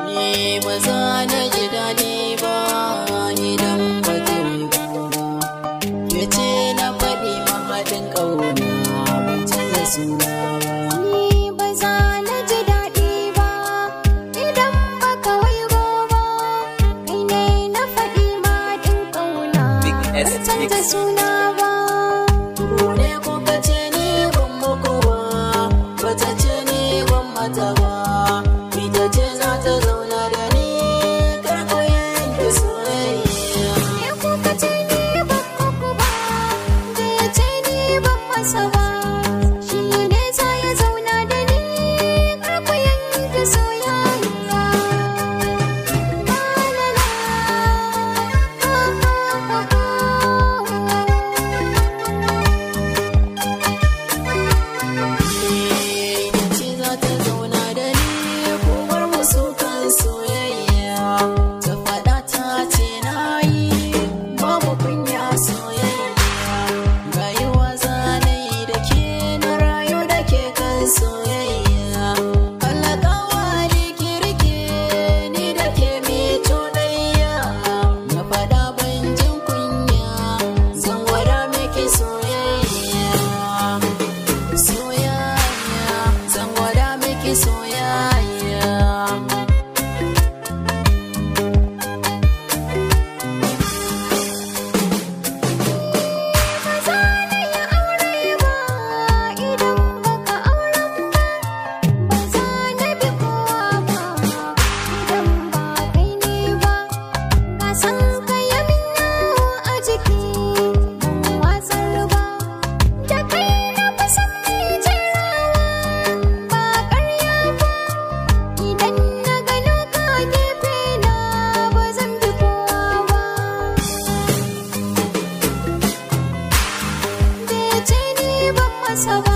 Ni ba za na ji daɗi ba idan ba ta yi ba. Ya ce na faɗi mahaɗin ƙauna ban canza suna ba. Ni ba za na ji daɗi ba idan ba ka waigo ba. Kai ne na faɗi mahaɗin ƙauna ban canza suna ba. Ku ne kuka ce ni ban muku ba, bata ce ni ban mata ba. Ita ce za ta zauna da ni, kar ku yanke soyayya. Ni kuka ce ni ban muku ba, da ya ce ni ban masa ba. Shi ne za ya zauna da ni, kar ku yanke soyayya. La la la, Ita ce za ta zauna da ni, ku bar musu kan soyayya. Ta faɗa ta ce na yi, babu kunya soyayya. Rayuwa za na yi da ke, na rayu da ke kan soyayya. Halakawa ne ki rike ni da ke mi cuɗayya. Na faɗa ban jin kunya, zan gwada miki soyayya. Soyayya, zan gwada miki soyayya. ba za na yi aure ba idan baka auren ba. Ba za na bi kowa ba idan ba kai ne ba. Ka san ka yi min yawo a jiki ban watsar ba. Da kai na fi son mai jerawa ba ƙarya ba. Idan na gano ka gefe na ba zan bi kowa ba. Bai ce ni ban masa ba.